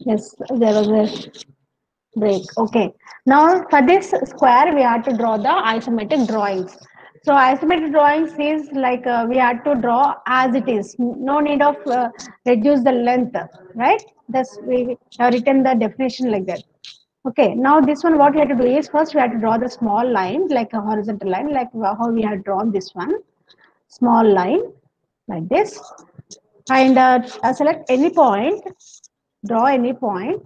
Yes, there was a break. Okay. Now for this square, we have to draw the isometric drawings. So isometric drawings is like we have to draw as it is. No need of reduce the length, right? That's we have written the definition like that. Okay. Now this one, what we have to do is first we have to draw the small line, like a horizontal line, like how we have drawn this one, small line like this, and select any point, draw any point,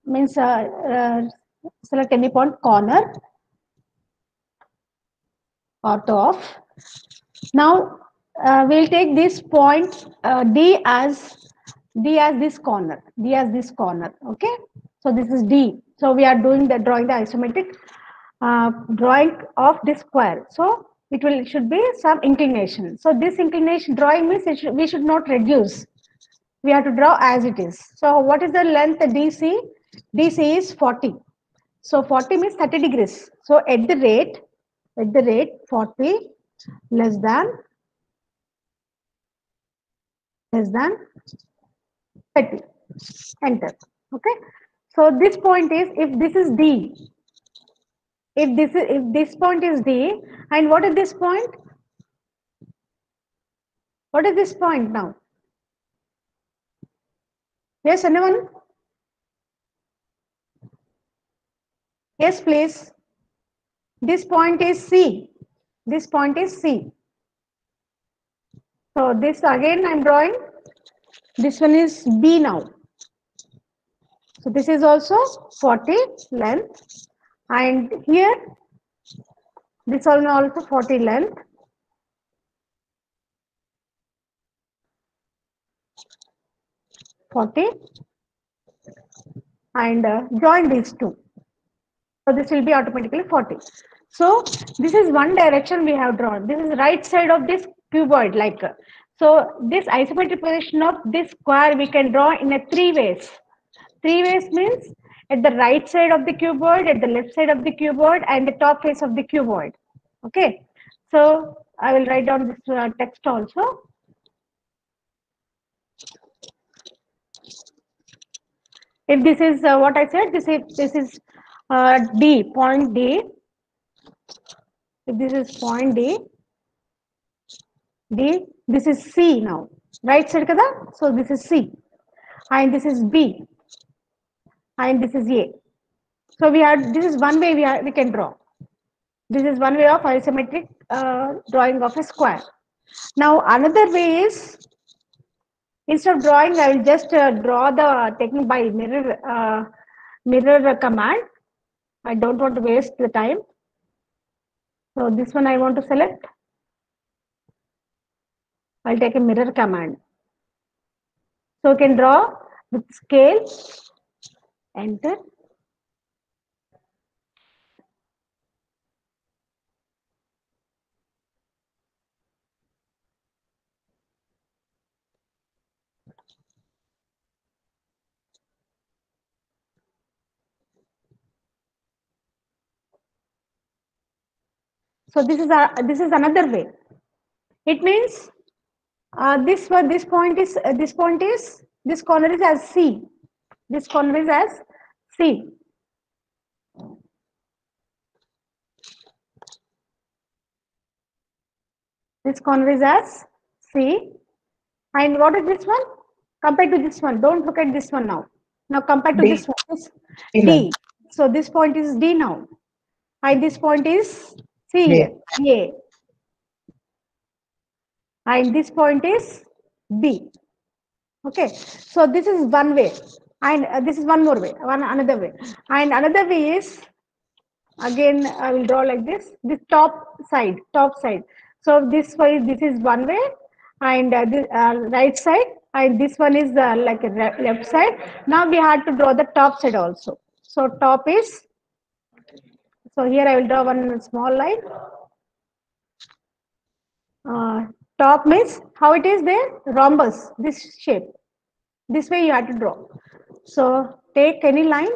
means select any point corner out of. Now we'll take this point D as this corner, D as this corner. Okay, so this is D. So we are doing the drawing the isometric drawing of this square. So it should be some inclination. So this inclination drawing means we should not reduce. We have to draw as it is. So what is the length DC? DC is 40. So 40 means 30 degrees. So at the rate 40 less than less than 30. Enter. Okay. So this point is, if this is D, if this point is D, and what is this point? What is this point now? Yes, anyone? Yes, please. This point is C. This point is C. So this again I'm drawing. This one is B now. So this is also 40 length, and here this one also 40 length. 40, and join these two. So this will be automatically 40. So this is one direction we have drawn. This is right side of this cuboid, like so this isometric position of this square we can draw in a three ways. Three ways means at the right side of the cuboid, at the left side of the cuboid, and the top face of the cuboid. Okay. So I will write down this text also. If this is what I said, this is D, point D. If this is point D, this is C now. Right side kada? So this is C, and this is B, and this is A. So this is one way we can draw. This is one way of isometric drawing of a square. Now another way is, instead of drawing, I will just draw the technique by mirror command. I don't want to waste the time. So this one I want to select. I'll take a mirror command. So you can draw with scale, enter. So this is another way. It means this point is this corner is as C. This corner is as C. This corner is as C. And what is this one? Compared to this one. Don't look at this one now. Now compared to this one, this D. So this point is D now. And this point is C, A. And this point is B. Okay. So this is one way. And this is one more way, another way. And another way is, again I will draw like this top side. So this is one way, and this right side, and this one is like a left side. Now we have to draw the top side also. So top is, so here I will draw one small line. Top means how it is there, rhombus, this shape. This way you have to draw. So take any line.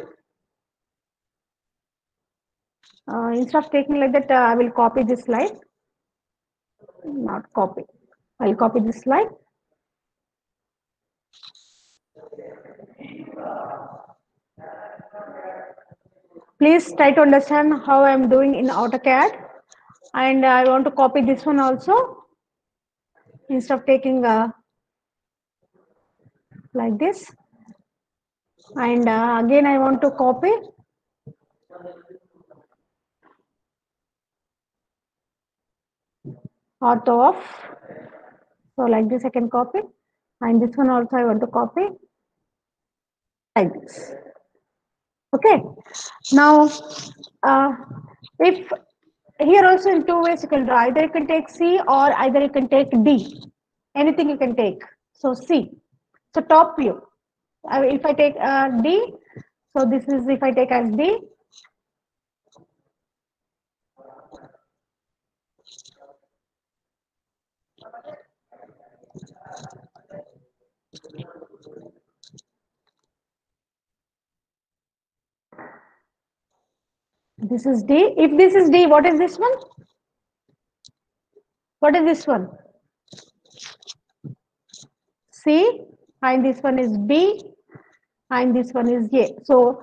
Instead of taking like that, I will copy this line. Not copy. I'll copy this line. Please try to understand how I am doing in AutoCAD. And I want to copy this one also instead of taking like this. And again, I want to copy ortho of. So like this, I can copy. And this one also I want to copy like this. Okay. Now, if here also in two ways you can draw. Either you can take C or either you can take D. Anything you can take. So C. So top view. If I take D, so this is if I take as D. This is D. If this is D, what is this one? What is this one? C. And this one is B. And this one is A. So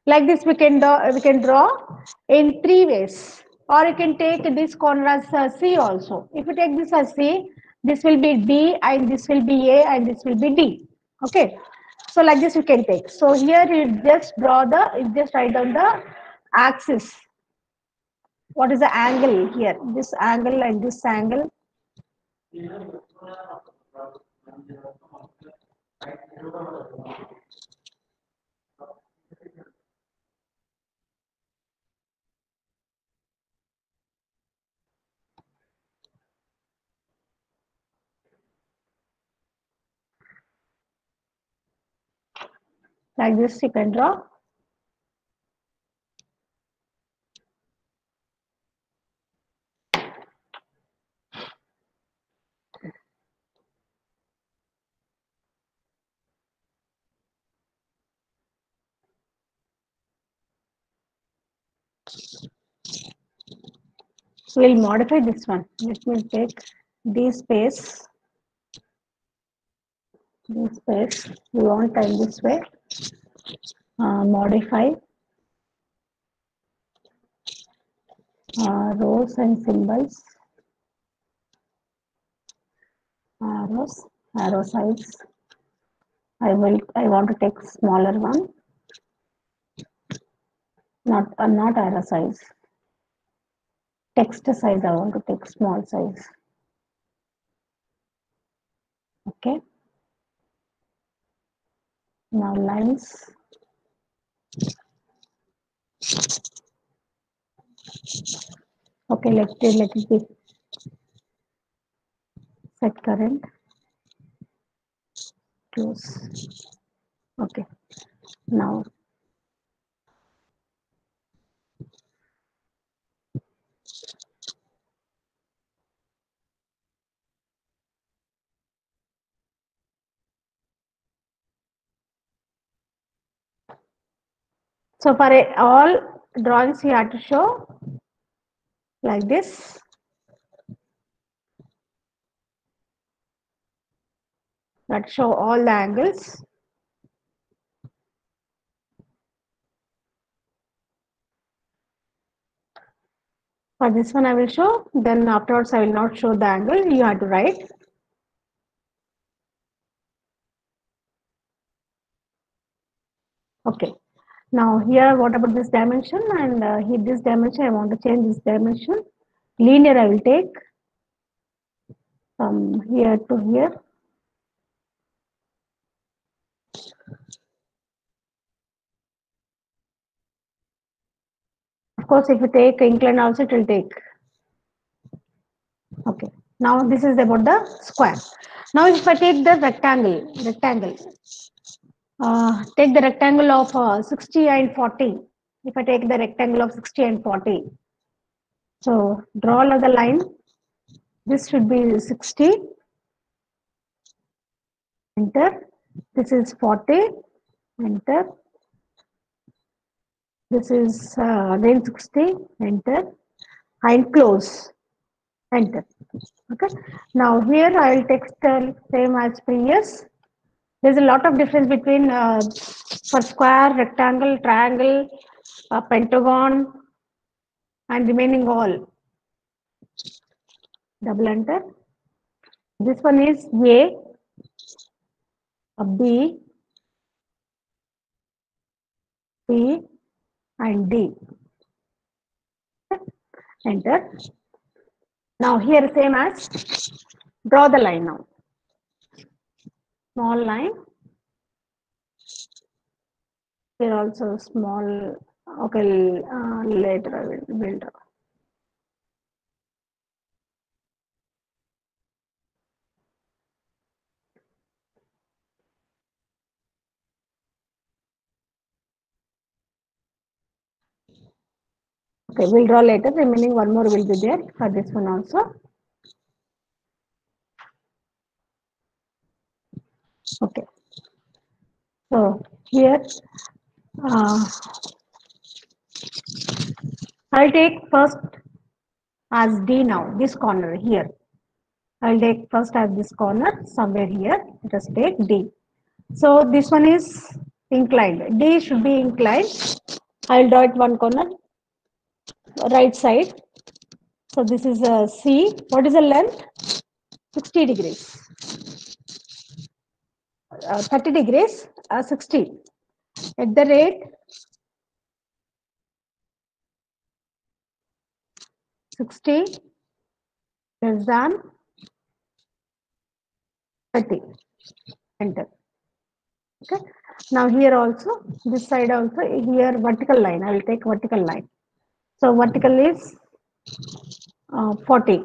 like this we can draw in three ways. Or you can take this corner as C also. If you take this as C, this will be D and this will be A and this will be D. Okay. So like this you can take. So here you just you just write down the axis. What is the angle here? This angle and this angle. Like this you can draw. We'll modify this one. Let me take this space. This space. We want time this way. Modify rows and symbols. Arrows. Arrow size. I want to take smaller one. Not arrow size. Text size. I want to take small size. Okay. Now lines. Okay, let it be set current. Close. Okay. Now so for all drawings you have to show like this. That show all the angles. For this one I will show, then afterwards I will not show the angle, you have to write. Okay. Now here what about this dimension, and here this dimension I want to change this dimension. Linear I will take from here to here. Of course, if you take incline also it will take. Okay. Now this is about the square. Now if I take the rectangle, take the rectangle of 60 and 40. If I take the rectangle of 60 and 40. So draw another line. This should be 60. Enter. This is 40. Enter. This is again 60. Enter. And close. Enter. Okay. Now here I will text same as previous. There's a lot of difference between for square, rectangle, triangle, pentagon, and remaining all. Double enter. This one is a B, C, and D. Enter. Now here same as draw the line now. Small line. Here also small. Okay, later I will draw. Okay, we'll draw later. Remaining one more will be there for this one also. Okay. So here I'll take first as D now, this corner here. I'll take first as this corner somewhere here. Just take D. So this one is inclined. D should be inclined. I'll draw it one corner, right side. So this is a C. What is the length? 60 degrees. 30 degrees, 60. At the rate 60 less than 30. Enter. Okay. Now here also, this side also, here vertical line. I will take vertical line. So vertical is 40.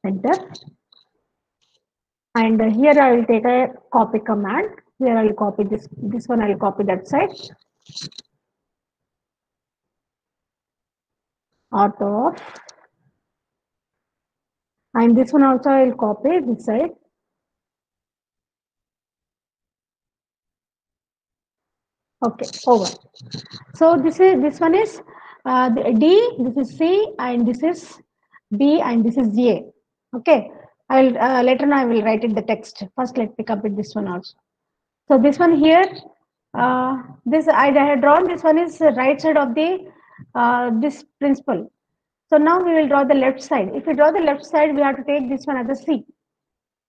Enter. And here I will take a copy command. Here I will copy this one I will copy that side. Auto off. And this one also I will copy this side. Okay, over. So this one is D, this is C, and this is B, and this is A. Okay, I'll later on I will write it the text. First, let me complete this one also. So this one here, this I had drawn. This one is the right side of the this principal. So now we will draw the left side. If we draw the left side, we have to take this one as a C.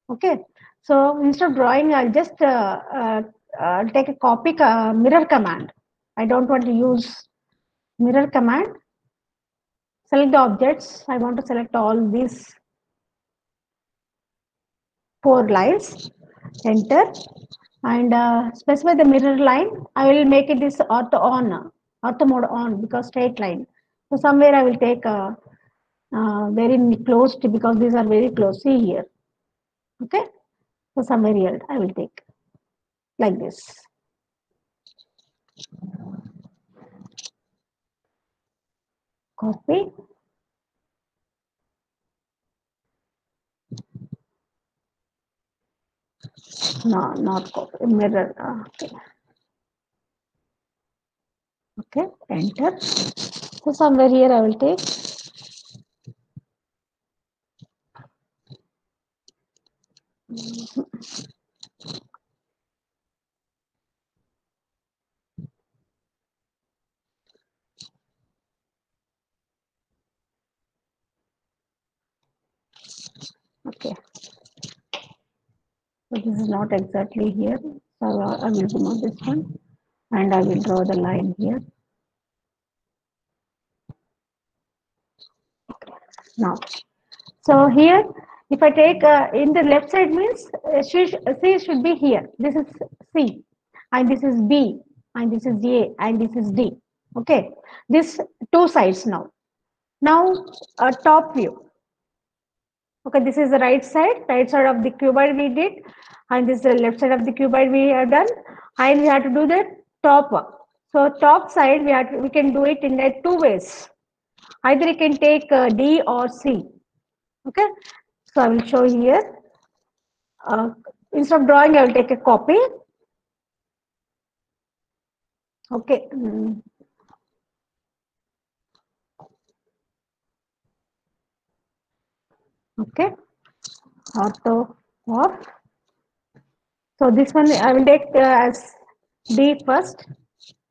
Okay. So instead of drawing, I'll just take a copy mirror command. I don't want to use mirror command. Select the objects. I want to select all these 4 lines. Enter. And specify the mirror line. I will make it this ortho on, ortho mode on, because straight line. So somewhere I will take very close to, because these are very close. See here. Okay. So somewhere here I will take like this. Copy. No, not copy. Mirror. Okay. Okay. Enter. So somewhere here I will take. Okay. So this is not exactly here. So I will remove this one and I will draw the line here. Now, so here, if I take in the left side means C should be here. This is C, and this is B, and this is A, and this is D. Okay, this 2 sides now. Now, top view. Okay, this is the right side of the cuboid we did, and this is the left side of the cuboid we have done, and we have to do the top. So top side we can do it in 2 ways. Either you can take D or C. Okay, so I will show here. Instead of drawing, I will take a copy. Okay. Okay. Ortho of. So this one I will take as D first.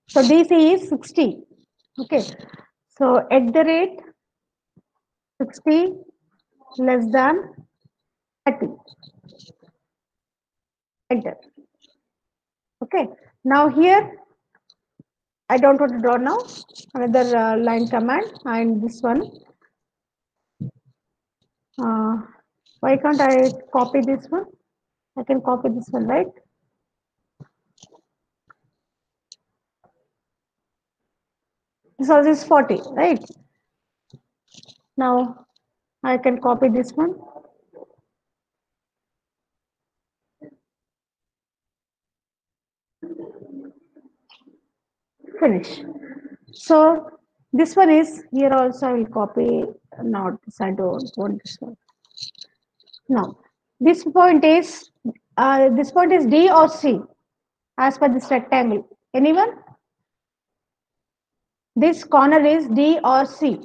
So DC is 60. Okay. So at the rate 60 less than 30. Enter. Okay. Now here I don't want to draw now. Another line command and this one. Why can't I copy this one? I can copy this one, right? This also is 40, right? Now I can copy this one. Finish. So this one is here also I will copy, not this, I don't want this one. Now this point is D or C as per this rectangle. Anyone? This corner is D or C.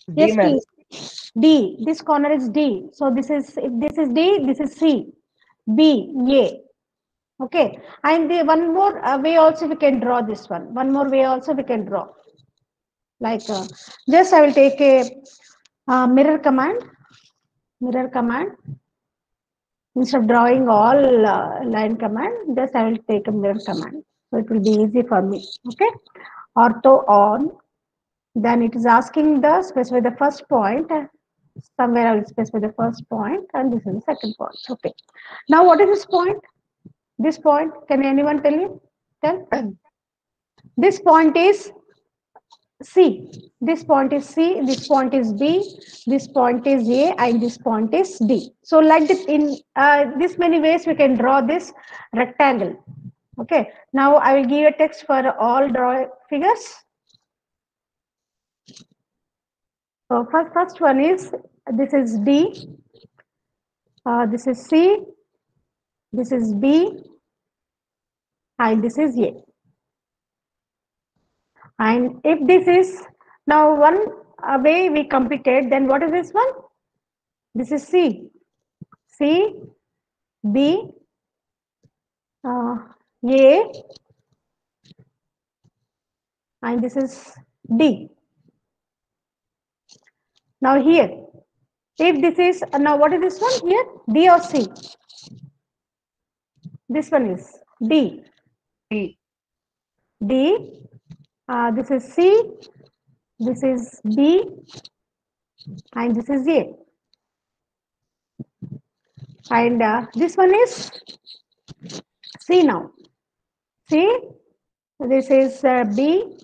D, Yes, ma'am. please. D. This corner is D. So this is, if this is D, this is C. B, A. Okay. And the one more way also we can draw this one. One more way also we can draw. Like just I will take a mirror command. Mirror command. Instead of drawing all line command, just I will take a mirror command. So it will be easy for me. Okay. Ortho on. Then it is asking the specify the first point. Somewhere I will specify the first point, and this is the second point. Okay. Now what is this point? This point, can anyone tell me? Tell. This point is C. This point is C. This point is B. This point is A, and this point is D. So like this, in this many ways we can draw this rectangle. Okay. Now I will give a text for all draw figures. So first one is, this is D, this is C, this is B, and this is A. And if this is now one way we completed, then what is this one? This is C, C, B, A, and this is D. Now here, if this is, now what is this one here? D or C? This one is D. D. D, this is C, this is B, and this is A. And this one is C now. C, this is B,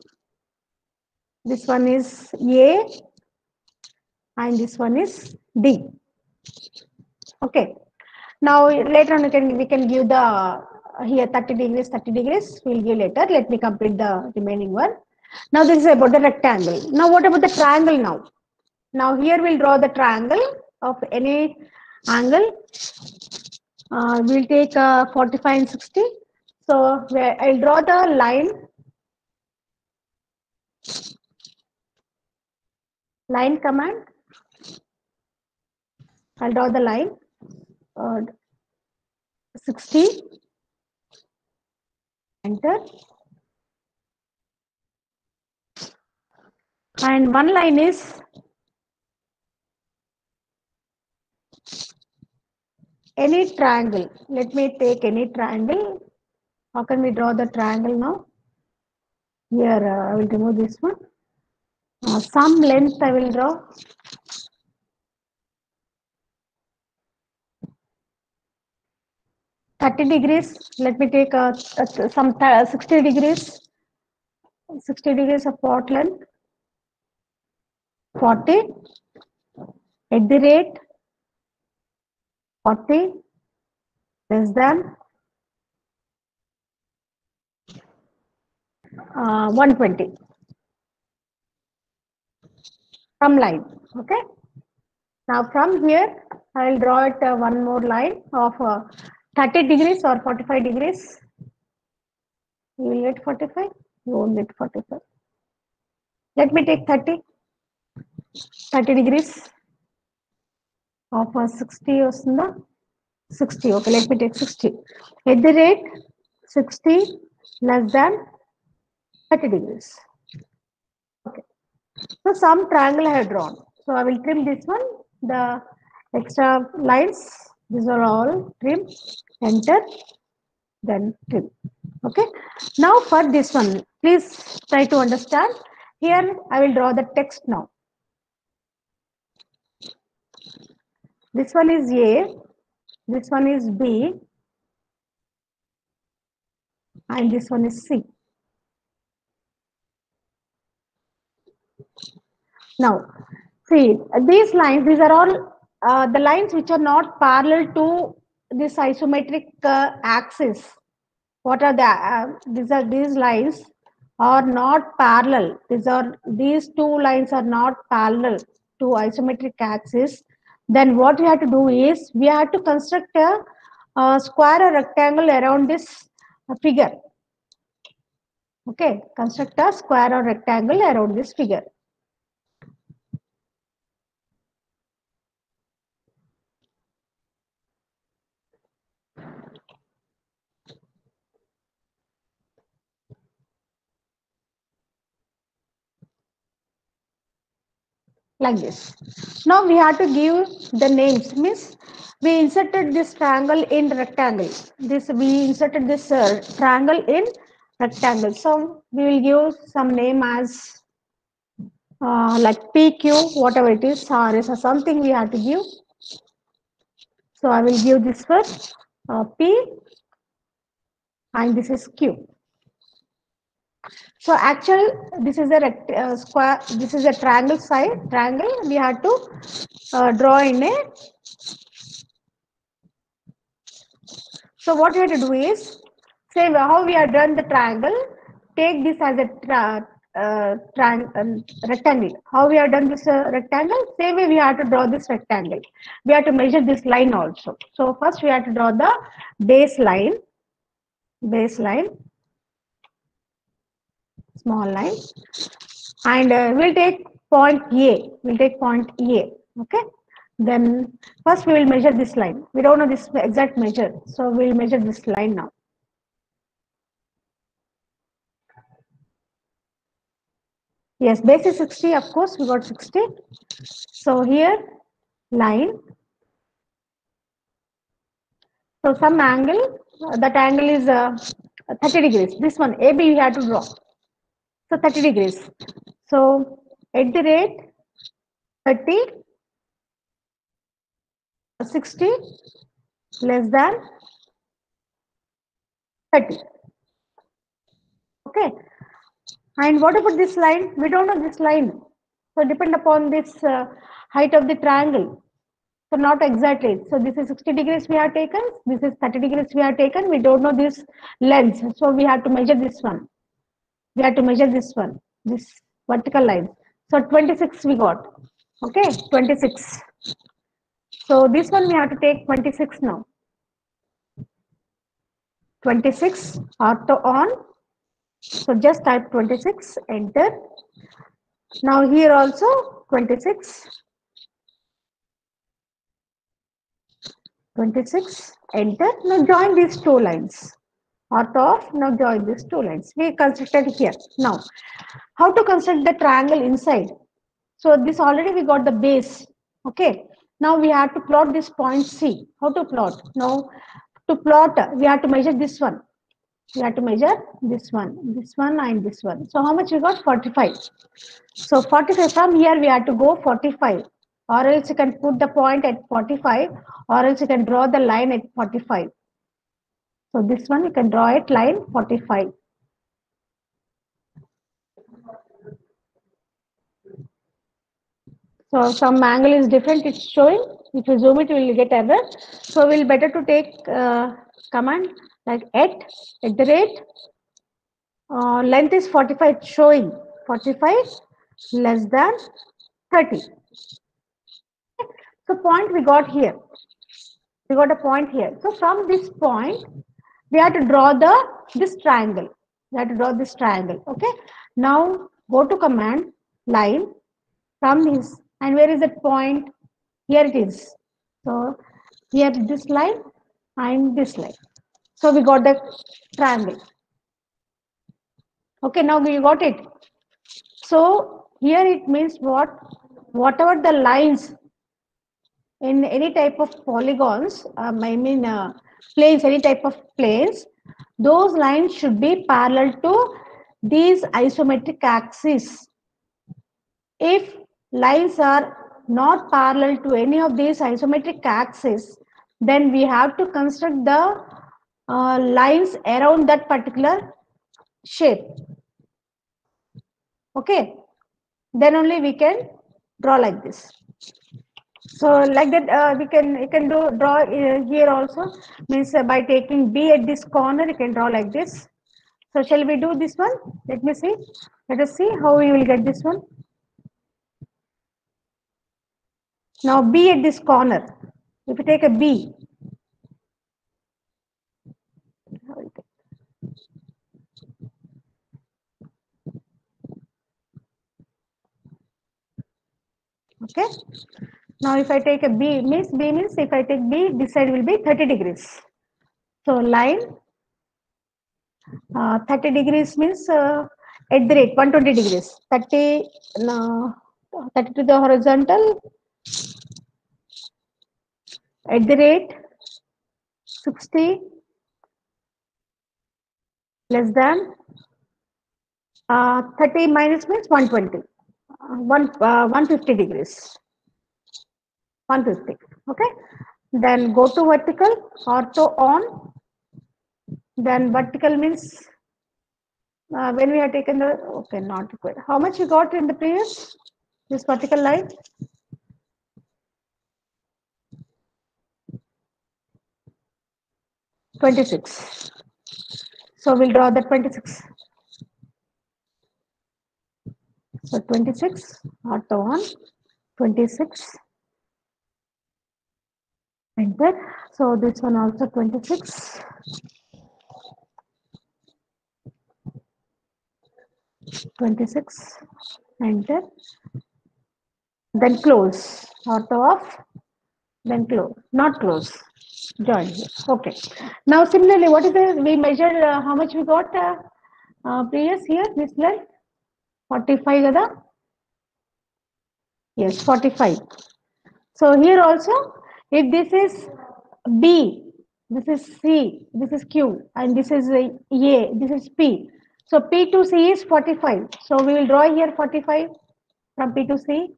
this one is A, and this one is D. Okay. Now later on we can give the here 30 degrees, 30 degrees. We'll give later. Let me complete the remaining one. Now this is about the rectangle. Now what about the triangle now? Now here we'll draw the triangle of any angle. We'll take 45 and 60. So I'll draw the line command. I'll draw the line 60. Enter. And one line is any triangle. Let me take any triangle. How can we draw the triangle now? Here I will remove this one. Some length I will draw. $30. Let me take some 60 degrees. 60 degrees of what length? 40. At the rate 40 less than 120. from line. Okay. Now from here, I will draw it one more line of 30 degrees or 45 degrees. You will get 45. You won't get 45. Let me take 30 degrees of 60 or 60. Okay, let me take 60. At the rate 60 less than 30 degrees. Okay. So some triangle I have drawn. So I will trim this one. The extra lines, these are all trim. Enter, then trim. Okay. Now for this one, please try to understand. Here I will draw the text now. This one is A, this one is B, and this one is C. Now, see, these lines, these are all the lines which are not parallel to this isometric axis. What are the, these lines are not parallel. These two lines are not parallel to isometric axis. Then what we have to do is, we have to construct a square or rectangle around this figure. Okay, construct a square or rectangle around this figure. Like this. Now we have to give the names. Means we inserted this triangle in rectangle. We inserted this triangle in rectangle. So we will give some name as like PQ, whatever it is, RS or something we have to give. So I will give this first P, and this is Q. So actually, this is a square. This is a triangle side. Triangle. We have to draw in a. So what we have to do is, say how we have done the triangle. Take this as a rectangle. How we have done this rectangle? Same way we have to draw this rectangle. We have to measure this line also. So first we have to draw the baseline. Baseline. Small line. And we'll take point A. We'll take point A. Okay. Then first we will measure this line. We don't know this exact measure. So we'll measure this line now. Yes, base is 60, of course, we got 60. So here, line. So some angle, that angle is 30 degrees. This one, AB, we have to draw. So 30 degrees. So at the rate 30, 60 less than 30. Okay. And what about this line? We don't know this line. So depend upon this height of the triangle. So not exactly. So this is 60 degrees we have taken. This is 30 degrees we have taken. We don't know this length. So we have to measure this one. We have to measure this one, this vertical line. So 26 we got. Okay, 26. So this one we have to take 26 now. 26 ortho on. So just type 26, enter. Now here also 26. 26, enter. Now join these two lines. Ortho of, now join these two lines. We constructed here. Now, how to construct the triangle inside? So this already we got the base. Okay. Now we have to plot this point C. How to plot? Now to plot, we have to measure this one. We have to measure this one, and this one. So how much we got? 45. So 45, from here we have to go 45. Or else you can put the point at 45, or else you can draw the line at 45. So this one you can draw it line 45. So some angle is different, it's showing. If you zoom it, you will get error. So we'll better to take command like at the rate. Length is 45, showing 45 less than 30. So point we got here. We got a point here. So from this point, we have to draw this triangle. We have to draw this triangle. Okay. Now go to command line from this, and where is that point? Here it is. So here this line and this line. So we got the triangle. Okay, now we got it. So here it means what? Whatever the lines in any type of polygons, planes, any type of planes, those lines should be parallel to these isometric axes. If lines are not parallel to any of these isometric axes, then we have to construct the lines around that particular shape. Okay, then only we can draw like this. So like that, we can draw here also, means by taking B at this corner, you can draw like this. So shall we do this one? Let me see. Let us see how we will get this one. Now B at this corner. If you take a B, okay. Now if I take a B means if I take B, this side will be 30 degrees. So line 30 degrees means at the rate 120 degrees. 30, 30 to the horizontal at the rate 60 less than 30 minus means 120. 150 degrees. 150. Okay. Then go to vertical, ortho on. Then vertical means when we have taken the, okay, not required. How much you got in the previous? This vertical line? 26. So we'll draw the 26. So 26, ortho on, 26. Enter. So this one also 26. 26. Enter. Then close. Ortho off. Then close. Not close. Join here. Okay. Now similarly, what is the, we measured how much we got previous here, this line? 45 kada? Yes, 45. So here also, if this is B, this is C, this is Q, and this is A, this is P. So P to C is 45. So we will draw here 45 from P to C.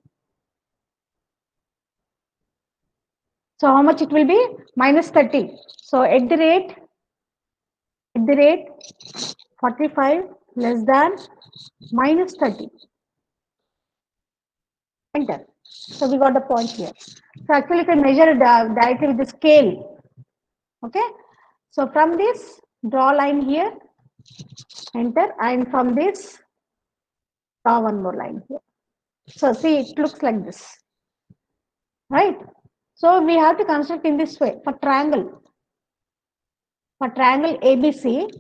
So how much it will be? Minus 30. So at the rate 45 less than minus 30. Enter. So we got the point here. So actually you can measure directly with the scale. Okay. So from this, draw line here, enter, and from this, draw one more line here. So see, it looks like this, right? So we have to construct in this way for triangle. For triangle ABC,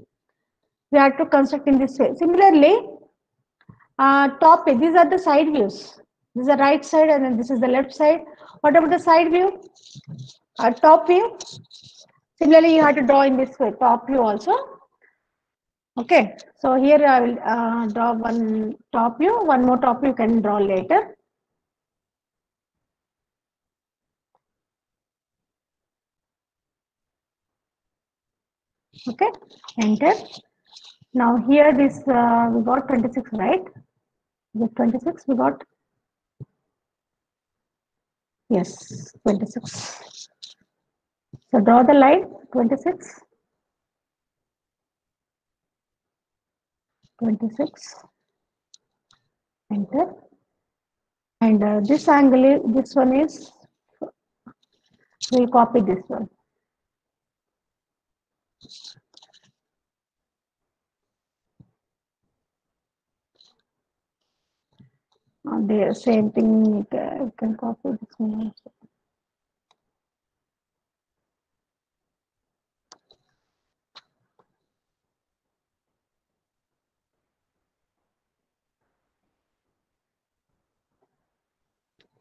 we have to construct in this way. Similarly, top, these are the side views. This is the right side and then this is the left side. What about the side view? Top view. Similarly, you have to draw in this way, top view also. Okay, so here I will draw one top view, one more top view you can draw later. Okay, enter. Now here this we got 26, right? This 26 we got. Yes, 26. So draw the line 26. 26. Enter. And this angle, this one is, we'll copy this one. The same thing, you can copy this one also.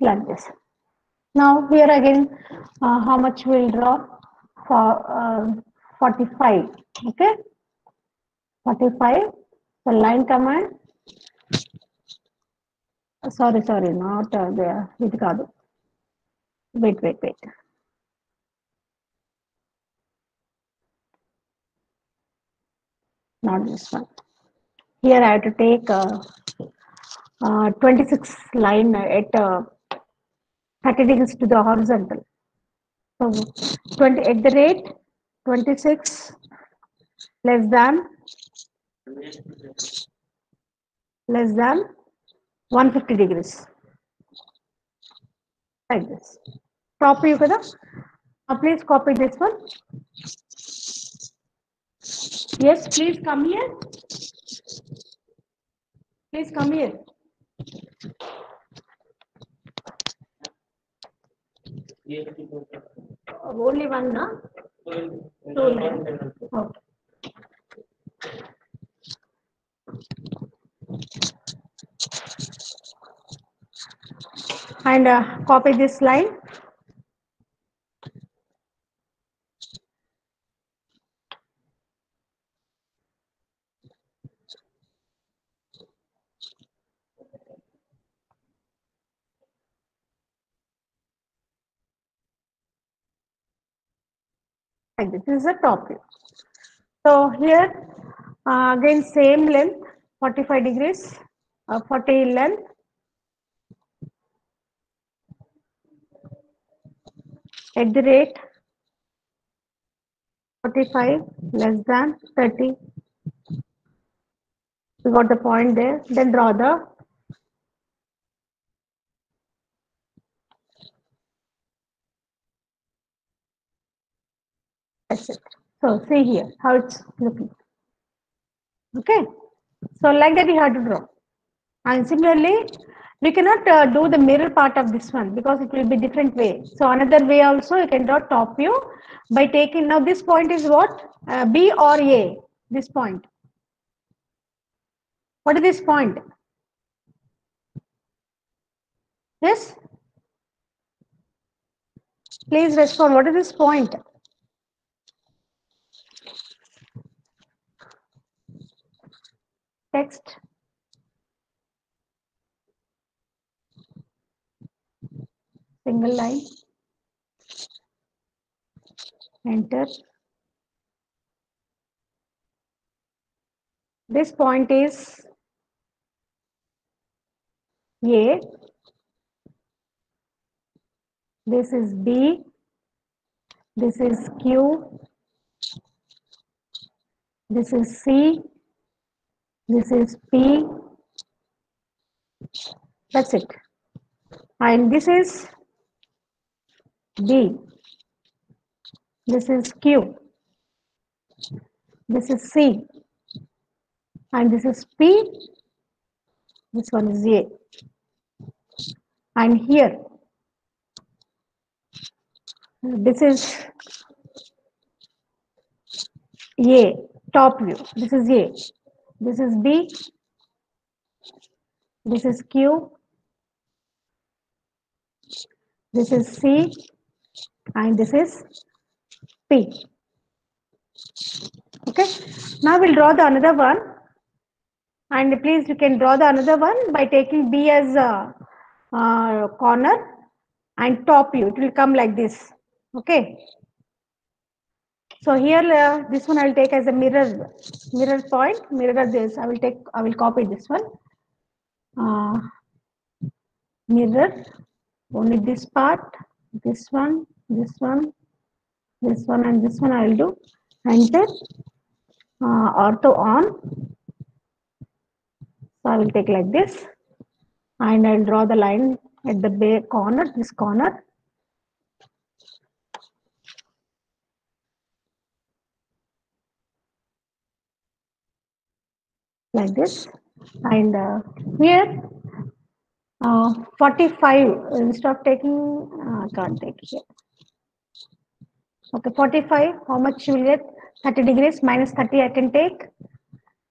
Like this. Now here again, how much we'll draw for 45. Okay, 45. The line command. Sorry, not there. It kaadu. Wait. Not this one. Here I have to take 26 line at 30 degrees to the horizontal. So 20 at the rate 26 less than 150 degrees. Like this. Copy you kada? Please copy this one. Yes, please come here. Please come here. Only one, na? Two lines. Okay. And copy this line. Like this. This is the top view. So here again same length, 45 degrees, 40 length. At the rate 45 less than 30. We got the point there. Then draw the that's it. So see here how it's looking. Okay. So like that you have to draw. And similarly, we cannot do the mirror part of this one because it will be different way. So another way also you can draw top view by taking, now this point is what? B or A, this point. What is this point? Yes? Please respond. What is this point? Text. Single line. Enter. This point is A. This is B. This is Q. This is C. This is P. That's it. And this is D. This is Q. This is C. And this is P. This one is A. And here, this is A, top view. This is A. This is B. This is Q. This is C. And this is P. Okay. Now we'll draw the another one. And please, you can draw the another one by taking B as a corner and top view. It will come like this. Okay. So here, this one I will take as a mirror point. Mirror this. I will copy this one. Mirror only this part. This one, and this one I will do. Enter. Ortho on. So I will take like this, and I'll draw the line at the corner. This corner. Like this, and here 45 instead of taking, can't take here. Okay, 45, how much you will get? 30 degrees minus 30 I can take.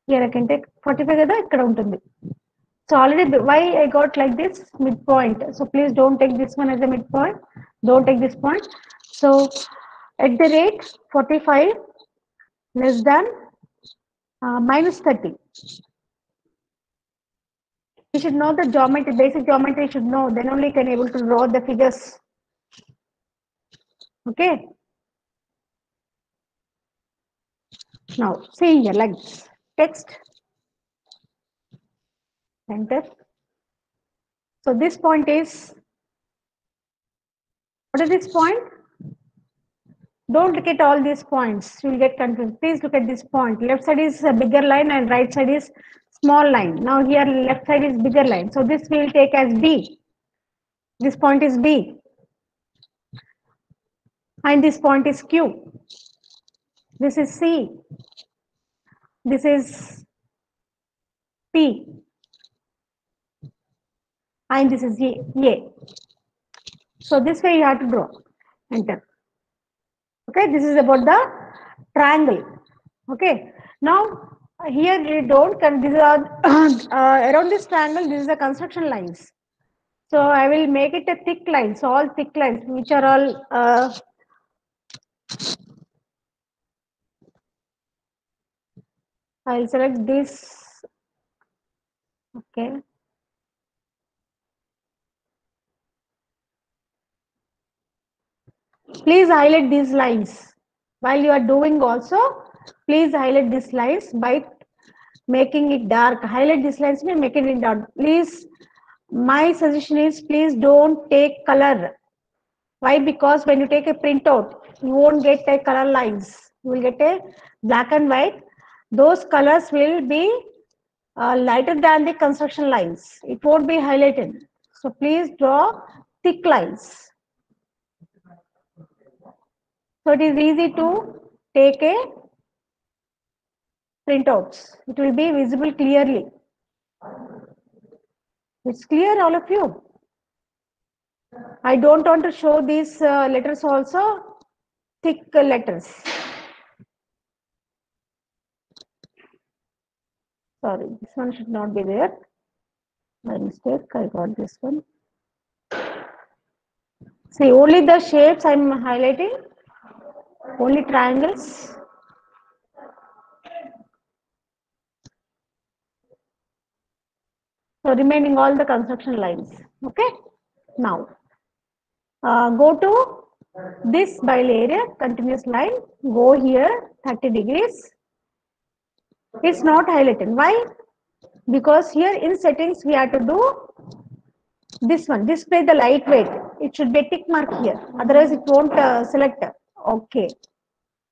Here I can take 45 kada ikkada untundi. So already why I got like this midpoint. So please don't take this one as a midpoint. Don't take this point. So at the rate 45 less than minus 30. You should know the geometry, basic geometry you should know. Then only you can able to draw the figures. Okay. Now see here like this. Text. Enter. So this point is, what is this point? Don't look at all these points. You will get confused. Please look at this point. Left side is a bigger line and right side is small line. Now here left side is bigger line. So this we will take as B. This point is B. And this point is Q. This is C. This is P. And this is A. So this way you have to draw. Enter. Okay, this is about the triangle. Okay, now here you don't, these are around this triangle, this is the construction lines. So I will make it a thick line. So all thick lines, which are all I'll select this. Okay. Please highlight these lines. While you are doing also, please highlight these lines by making it dark. Highlight these lines by making it dark. Please, my suggestion is please don't take color. Why? Because when you take a printout, you won't get a color lines. You will get a black and white. Those colors will be lighter than the construction lines. It won't be highlighted. So please draw thick lines. So it is easy to take a printouts. It will be visible clearly. It's clear, all of you. I don't want to show these letters also, thick letters. Sorry, this one should not be there. By mistake, I got this one. See, only the shapes I'm highlighting, only triangles. So remaining all the construction lines. Okay. Now, go to this bilateral continuous line. Go here 30 degrees. It's not highlighted. Why? Because here in settings we have to do this one. Display the lightweight. It should be a tick mark here. Otherwise, it won't select. Okay.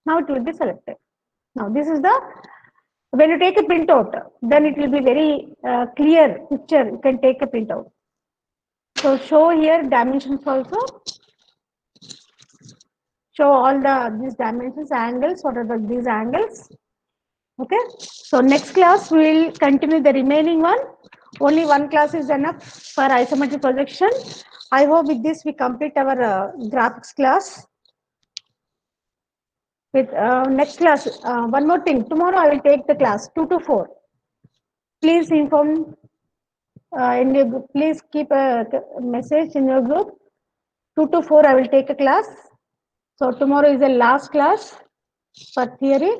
Now it will be selected. Now this is the, when you take a printout, then it will be very clear picture. You can take a printout. So show here dimensions also. Show all these dimensions, angles. What are these angles? Okay. So next class we will continue the remaining one. Only one class is enough for isometric projection. I hope with this we complete our graphics class. With next class, one more thing. Tomorrow I will take the class 2 to 4. Please inform in your group. Please keep a message in your group. 2 to 4 I will take a class. So tomorrow is the last class for theory.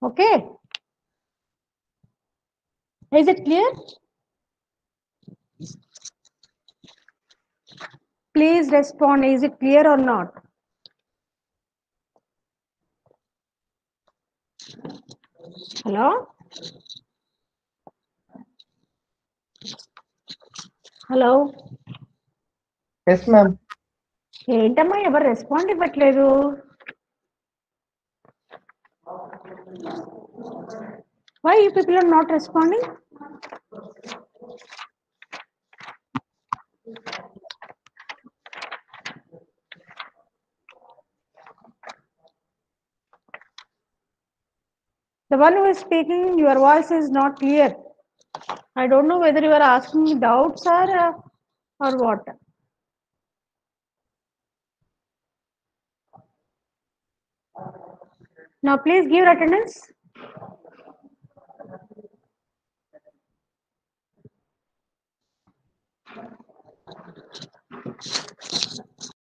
Okay. Is it clear? Please respond. Is it clear or not? Hello? Hello yes ma'am. ఏంటమ్మా ఎవరు respond ఇవ్వట్లేదు? Why you people are not responding? The one who is speaking, your voice is not clear. I don't know whether you are asking me doubts or what. Now please give your attendance.